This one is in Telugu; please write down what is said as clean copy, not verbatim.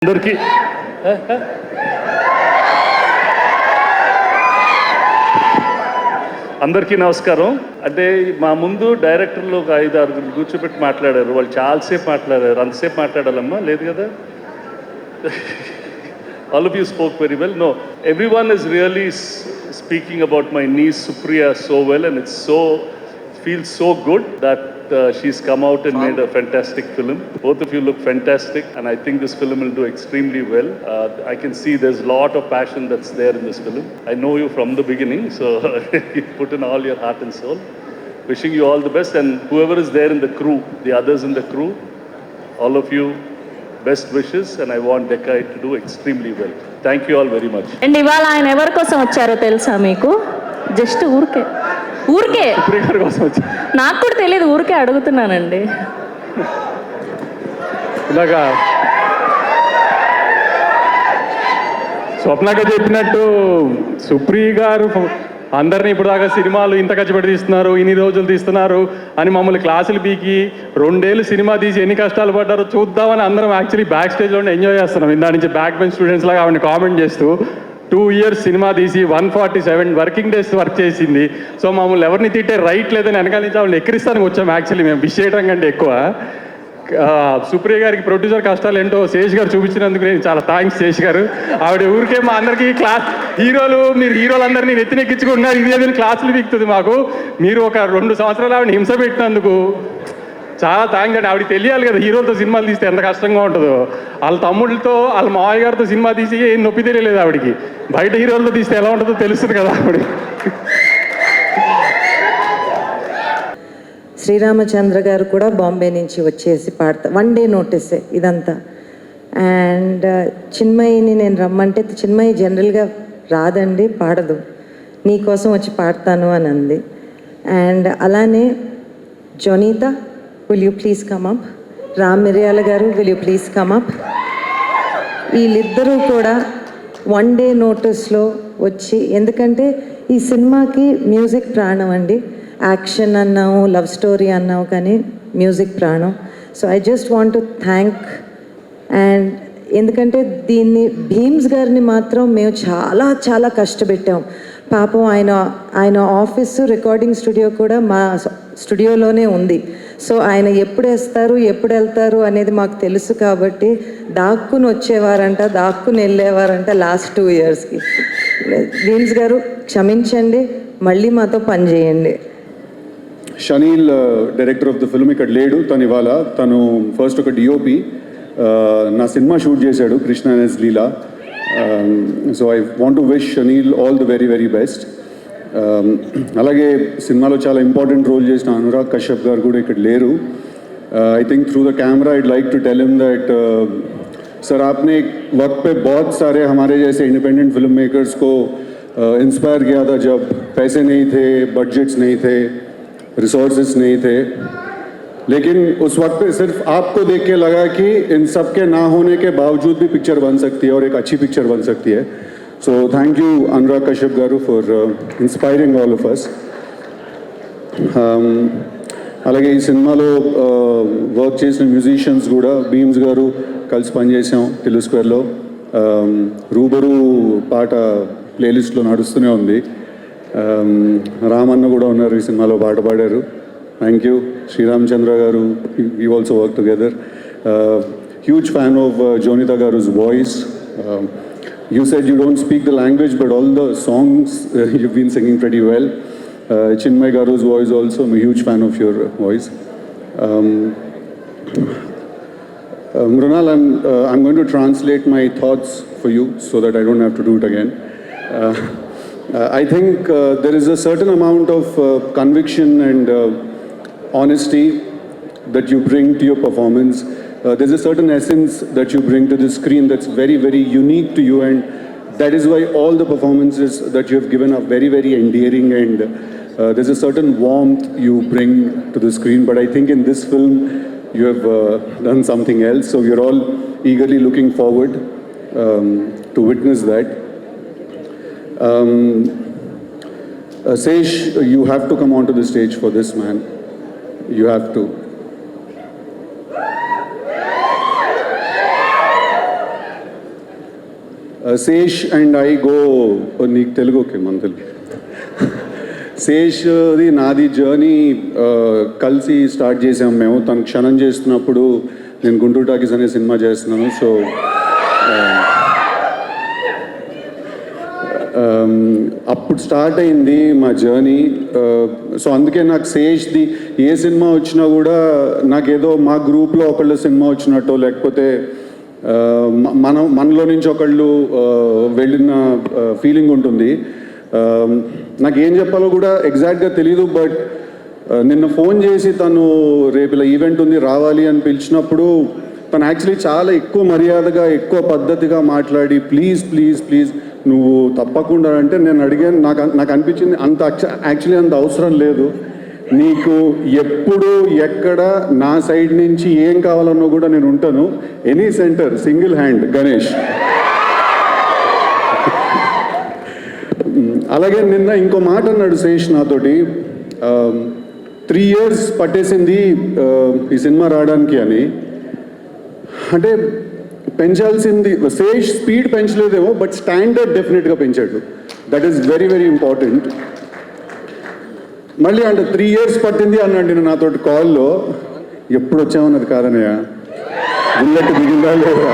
అందరికీ నమస్కారం. అంటే మా ముందు డైరెక్టర్లు ఒక 5-6 కూర్చోబెట్టి మాట్లాడారు. వాళ్ళు చాలాసేపు మాట్లాడారు. అంతసేపు మాట్లాడాలమ్మా లేదు కదా. All of you spoke very well. No, everyone is really speaking about my niece Supriya so well, and it feels so good that she's come out and made a fantastic film. Both of you look fantastic, and I think this film will do extremely well. I can see there's a lot of passion that's there in this film. I know you from the beginning, so you put in all your heart and soul. Wishing you all the best, and whoever is there in the crew, the others in the crew, all of you, best wishes, and I want Decca to do extremely well. Thank you all very much. And ఇవాళ ఆయన ఎవరి కోసం వచ్చారో తెలుసా మీకు? జస్ట్ ఊరికే నాకు కూడా తెలియదు, ఊరికే అడుగుతున్నానండి. ఇలాగా స్వప్నగా చెప్పినట్టు సుప్రియ గారు అందరినీ ఇప్పుడు దాకా సినిమాలు ఇంత కష్టపడి తీస్తున్నారు, ఇన్ని రోజులు తీస్తున్నారు అని మమ్మల్ని క్లాసులు పీకి 2 ఏళ్ళు సినిమా తీసి ఎన్ని కష్టాలు పడ్డారో చూద్దామని అందరం యాక్చువల్లీ బ్యాక్ స్టేజ్లోనే ఎంజాయ్ చేస్తున్నాం. ఇందా నుంచి బ్యాక్ బెంచ్ స్టూడెంట్స్ లాగా ఆవిడని కామెంట్ చేస్తూ 2 years సినిమా తీసి 147 వర్కింగ్ డేస్ వర్క్ చేసింది. సో మమ్మల్ని ఎవరిని తిట్టే రైట్ లేదని వెనకాల నుంచి ఆవిడని ఎక్కిరిస్తానికి వచ్చాము. యాక్చువల్లీ మేము విష్ చేయడం కంటే ఎక్కువ సుప్రియ గారికి ప్రొడ్యూసర్ కష్టాలు ఏంటో శేష్ గారు చూపించినందుకు నేను చాలా థ్యాంక్స్ శేష్ గారు. ఆవిడ ఊరికే మా అందరికీ క్లాస్ మీరు హీరోలందరినీ నెత్తినెక్కించుకుంటున్నారు, ఇదే క్లాసులు పీకుతుంది మాకు. మీరు ఒక 2 సంవత్సరాలు ఆవిడ హింస పెట్టినందుకు చాలా థ్యాంక్స్ అండి. ఆవిడకి తెలియాలి కదా హీరోలతో సినిమాలు తీస్తే ఎంత కష్టంగా ఉంటుందో. వాళ్ళ తమ్ముళ్ళతో వాళ్ళ మావయ్య గారితో సినిమా తీసి ఏం నొప్పి తెలియలేదు ఆవిడకి. బయట హీరోలతో తీస్తే ఎలా ఉంటుందో తెలుస్తుంది కదా ఆవిడ. శ్రీరామచంద్ర గారు కూడా బాంబే నుంచి వచ్చేసి పాడతా, 1 day నోటీసే ఇదంతా. అండ్ చిన్మయిని నేను రమ్మంటే చిన్మయి జనరల్గా రాదండి, పాడదు, నీకోసం వచ్చి పాడతాను అని అంది. అండ్ అలానే Jonita, will you please come up? Ram Miriyala గారు, will you please come up? వీళ్ళిద్దరూ కూడా 1 day నోటీస్లో వచ్చి, ఎందుకంటే ఈ సినిమాకి మ్యూజిక్ ప్రాణం అండి. యాక్షన్ అన్నావు, లవ్ స్టోరీ అన్నావు, కానీ మ్యూజిక్ ప్రాణం. So I just want to thank. And ఎందుకంటే దీన్ని భీమ్స్ గారిని మాత్రం మేము చాలా చాలా కష్టపెట్టాం. పాపం ఆయన ఆఫీసు రికార్డింగ్ స్టూడియో కూడా మా స్టూడియోలోనే ఉంది. సో ఆయన ఎప్పుడు వేస్తారు ఎప్పుడు వెళ్తారు అనేది మాకు తెలుసు కాబట్టి దాక్కుని వచ్చేవారంట, దాక్కుని వెళ్ళేవారంట లాస్ట్ 2 yearsకి. భీమ్స్ గారు క్షమించండి, మళ్ళీ మాతో పనిచేయండి. Chenille director of the film ఇక్కడ లేడు. తను ఫస్ట్ ఒక డిఓపి నా సినిమా షూట్ చేశాడు, Krishna S Leela. So I want to wish Shaneel all the very very best. అలాగే సినిమాలో చాలా ఇంపార్టెంట్ రోల్ చేసిన అనురాగ్ కశ్యప్ గారు కూడా ఇక్కడ లేరు. I think through the camera I'd like to tell him that sir आपने एक वक्त पे बहुत सारे हमारे जैसे इंडिपेंडेंट फिल्म मेकर्स को इंस्पायर किया था जब पैसे नहीं थे, बजट्स नहीं थे, रिसोर्सेस नहीं थे. लेकिन उस वक्त पे सिर्फ आपको देख के लगा कि इन सब के ना होने के बावजूद भी पिक्चर बन सकती है और एक अच्छी पिक्चर बन सकती है. So thank you Anurag Kashyap garu for inspiring all of us. అలాగే ఈ సినిమాలో వర్క్ చేసిన మ్యూజిషియన్స్ కూడా భీమ్స్ గారు కలిసి పనిచేసాం టిల్లు స్క్వేర్లో. రూబరు పాట ప్లేలిస్ట్లో నడుస్తూనే ఉంది. రామన్న కూడా ఉన్నారు ఈ సినిమాలో, పాట పాడారు. Thank you. శ్రీరామచంద్ర గారు, we also work together. Huge fan of Jonita గారు's voice. You said you don't speak the language, but all the songs you've been singing pretty well. Chinmay Garu's voice also, I'm a huge fan of your voice. Mrunal, I'm going to translate my thoughts for you so that I don't have to do it again. I think there is a certain amount of conviction and honesty that you bring to your performance. There's a certain essence that you bring to the screen that's very, very unique to you, and that is why all the performances that you have given are very, very endearing, and there's a certain warmth you bring to the screen. But I think in this film you have done something else, so we're all eagerly looking forward to witness that. Sesh, you have to come onto the stage for this, man. You have to. Sesh and I go, నీకు తెలుగు ఓకే, మన తెలుగు. శేష్ది నాది జర్నీ కలిసి స్టార్ట్ చేసాం మేము. తను క్షణం చేస్తున్నప్పుడు నేను గుంటూరు టాకీస్ అనే సినిమా చేస్తున్నాను. సో అప్పుడు స్టార్ట్ అయింది మా జర్నీ. సో అందుకే నాకు శేష్ది ఏ సినిమా వచ్చినా కూడా నాకేదో మా గ్రూప్లో ఒకళ్ళు సినిమా వచ్చినట్టు, లేకపోతే మనలో నుంచి ఒకళ్ళు వెళ్ళిన ఫీలింగ్ ఉంటుంది. నాకేం చెప్పాలో కూడా ఎగ్జాక్ట్గా తెలీదు. బట్ నిన్న ఫోన్ చేసి తను రేపు ఇలా ఈవెంట్ ఉంది రావాలి అని పిలిచినప్పుడు తను యాక్చువల్లీ చాలా ఎక్కువ మర్యాదగా, ఎక్కువ పద్ధతిగా మాట్లాడి ప్లీజ్ ప్లీజ్ ప్లీజ్ నువ్వు తప్పకుండా అంటే నేను అడిగాను. నాకు అనిపించింది అంత యాక్చువల్లీ అంత అవసరం లేదు, నీకు ఎప్పుడు ఎక్కడ నా సైడ్ నుంచి ఏం కావాలన్నో కూడా నేను ఉంటాను. Any centre single hand Ganesh. అలాగే నిన్న ఇంకో మాట అన్నాడు శేష్ నాతోటి, 3 years పట్టేసింది ఈ సినిమా రావడానికి అని. అంటే పెంచాల్సింది శేష్ స్పీడ్ పెంచలేదేమో, బట్ స్టాండర్డ్ డెఫినెట్గా పెంచాడు. That is very very important. మళ్ళీ అంటే 3 years పట్టింది అన్నాడు నేను నాతోటి కాల్లో. ఎప్పుడు వచ్చామన్నది కాదనయ్య, బుల్లెట్ దిగిందా లేదా.